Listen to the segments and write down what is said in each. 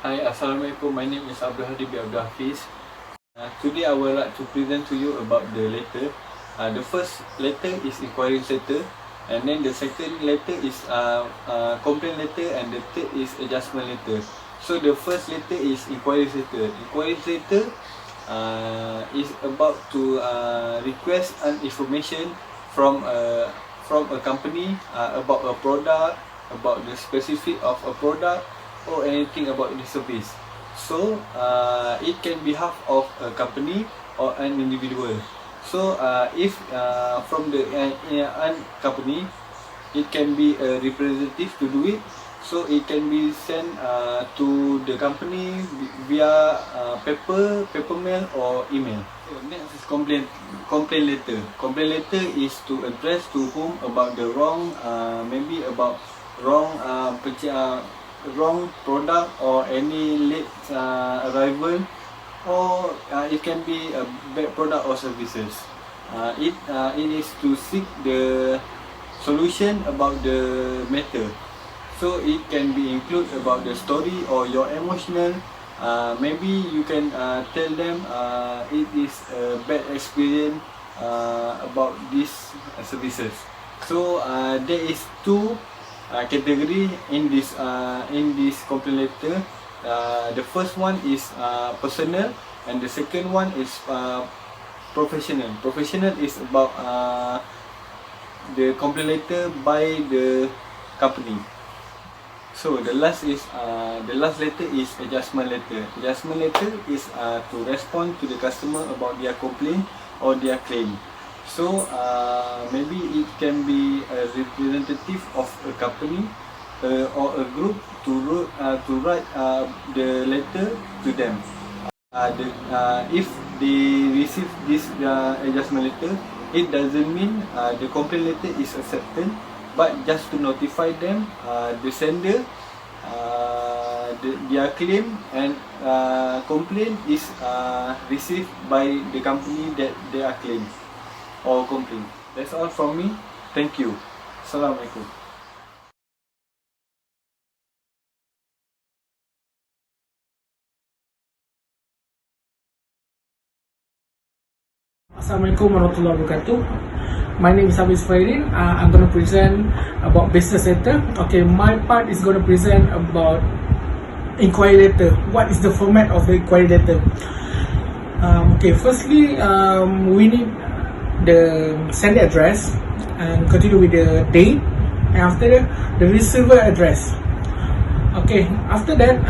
Hi, Assalamualaikum. My name is Abdul Hadi bin Abdul Hafiz. Today I would like to present to you about the letter. The first letter is inquiry letter, and then the second letter is complaint letter, and the third is adjustment letter. So the first letter is inquiry letter. Inquiry letter is about to request an information from a company about a product, about the specific of a product, or anything about the service. So it can be half of a company or an individual. So if from the company, it can be a representative to do it. So it can be sent to the company via paper mail or email. So next is complaint letter. Complaint letter is to address to whom about the wrong, maybe about wrong wrong product or any late arrival, or it can be a bad product or services. It is to seek the solution about the matter. So it can be include about the story or your emotional. Maybe you can tell them it is a bad experience about these services. So there is two category in this complaint letter. The first one is personal, and the second one is professional. Professional is about the complaint letter by the company. So the last letter is adjustment letter. Adjustment letter is to respond to the customer about their complaint or their claim. So maybe it can be a representative of a company or a group to write the letter to them. If they receive this adjustment letter, it doesn't mean the complaint letter is accepted, but just to notify them the sender, their claim and complaint is received by the company that they are claimed or complain. That's all from me. Thank you. Assalamualaikum. Assalamualaikum warahmatullahi wabarakatuh. My name is Hafiz Fairin. I'm going to present about business letter. Okay, my part is going to present about inquiry letter. What is the format of the inquiry letter? Okay, firstly, we need the sender address and continue with the date, and after that the receiver address. Okay, after that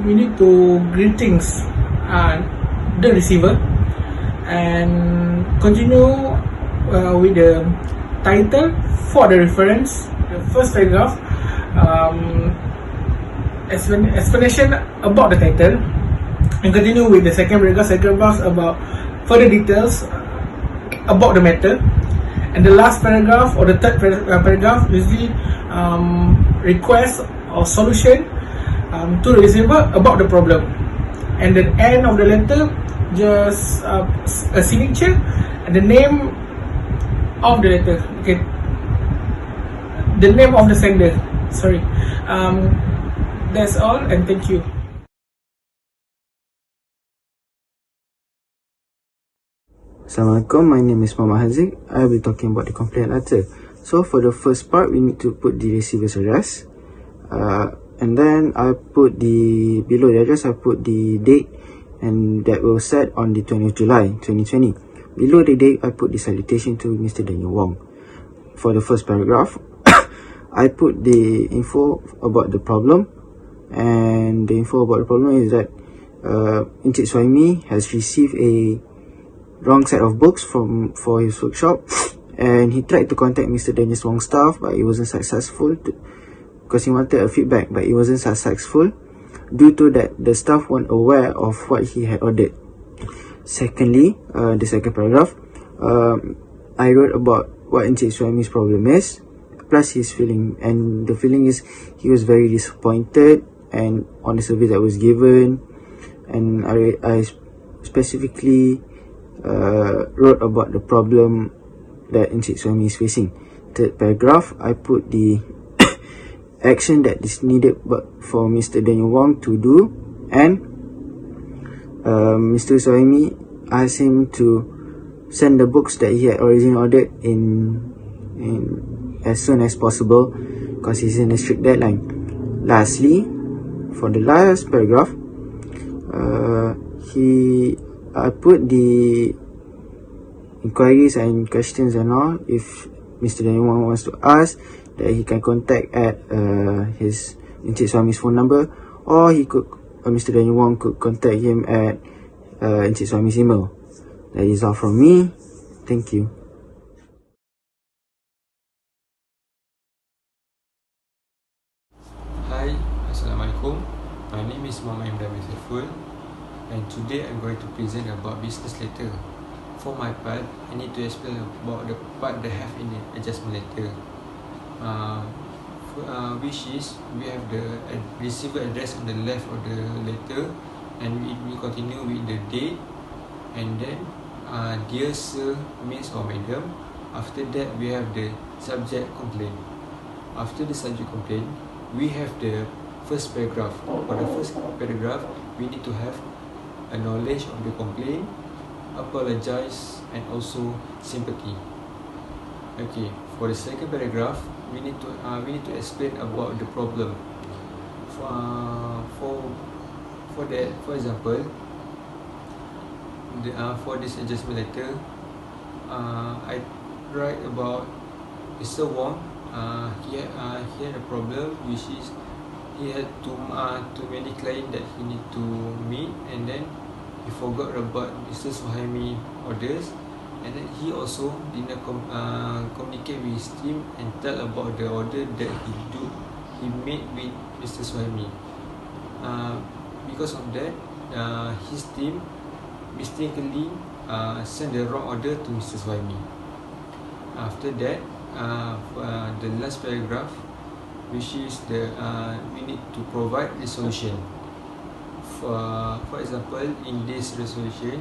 we need to greetings the receiver, and continue with the title for the reference. The first paragraph, explanation about the title, and continue with the second paragraph. Second paragraph about further details about the matter, and the last paragraph or the third paragraph usually request or solution to the receiver about the problem, and the end of the letter just a signature and the name of the letter. Okay, the name of the sender. Sorry. That's all, and thank you. Assalamualaikum, my name is Muhammad Haziq. I will be talking about the complaint letter. So for the first part, we need to put the receiver's address, and then I put below the address I put the date, and that was set on the 20th July 2020. Below the date, I put the salutation to Mr. Daniel Wong. For the first paragraph, I put the info about the problem, and the info about the problem is that Encik Suhaimi has received a wrong set of books for his workshop, and he tried to contact Mr. Daniel Wong's staff, but it wasn't successful because he wanted a feedback, but it wasn't successful due to that the staff weren't aware of what he had ordered. Secondly, the second paragraph, I wrote about what Encik Suhaimi's problem is, plus his feeling, and the feeling is he was very disappointed and on the service that was given, and I specifically wrote about the problem that Encik Suhaimi is facing. Third paragraph, I put the action that is needed for Mr. Daniel Wong to do and Mr. Suhaimi asked him to send the books that he had originally ordered in as soon as possible because he's in a strict deadline. Lastly, for the last paragraph, I put the inquiries and questions and all. If Mr. Daniel Wong wants to ask, that he can contact at his Encik Suhaimi's phone number, or Mr. Daniel Wong could contact him at Encik Suhaimi's email. That is all from me. Thank you. Hi, Assalamualaikum. My name is Muhammad Imran Saiful, and today I'm going to present about business letter. For my part, I need to explain about the part that have in the adjustment letter, which is we have the receiver address on the left of the letter, and we continue with the date, and then dear sir, miss or madam. After that, we have the subject complaint. After the subject complaint, we have the first paragraph. For the first paragraph, we need to have a knowledge of the complaint, apologize, and also sympathy. Okay, for the second paragraph, we need to explain about the problem. For example, for this adjustment letter, I write about Mr. Wong. He had a problem, which is he had too many clients that he need to meet, and then he forgot about Mr. Suhaimi orders, and then he also didn't communicate with his team and tell about the order that he made with Mr. Suhaimi. Because of that, his team mistakenly send the wrong order to Mr. Suhaimi. After that, the last paragraph, which is we need to provide the solution. For example, in this resolution,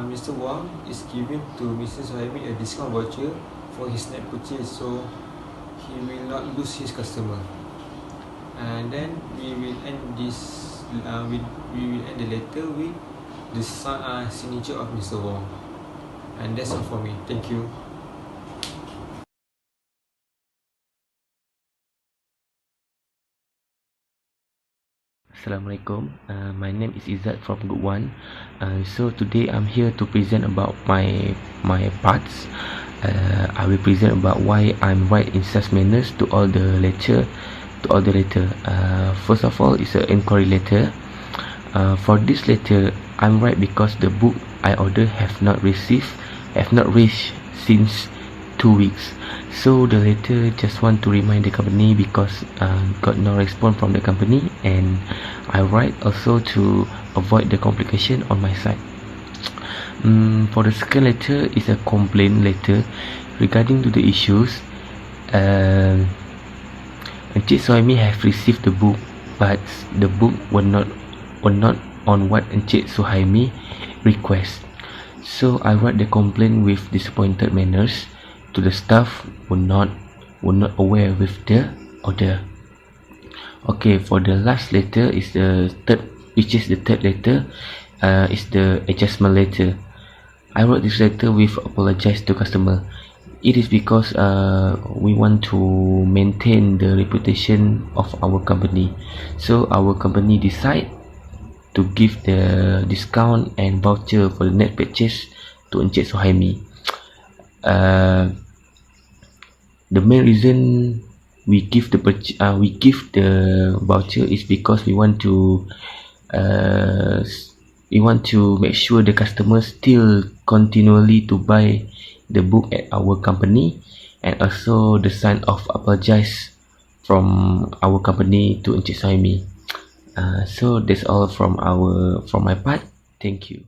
Mr. Wong is giving to Mr. Suhaimi a discount voucher for his net purchase, so he will not lose his customer. And then we will end this. We will end the letter with the signature of Mr. Wong. And that's all for me. Thank you. Assalamualaikum. My name is Izzat from Group 1. So today I'm here to present about my parts. I will present about why I'm right in such manners to all the letter. First of all, it's an inquiry letter. For this letter, I'm right because the book I ordered have not reached since 2 weeks. So the letter just want to remind the company because got no response from the company, and I write also to avoid the complication on my side. For the second letter is a complaint letter regarding to the issues. Encik Suhaimi have received the book, but the book were not on what Encik Suhaimi request. So I write the complaint with disappointed manners to the staff were not aware with the order. Okay, for the last letter is the third letter. Is the adjustment letter. I wrote this letter with apologize to customer. It is because we want to maintain the reputation of our company. So our company decide to give the discount and voucher for the net purchase to Encik Suhaimi. The main reason we give the voucher is because we want to make sure the customers still continually to buy the book at our company, and also the sign of apologize from our company to Encik Suhaimi. So that's all from my part. Thank you.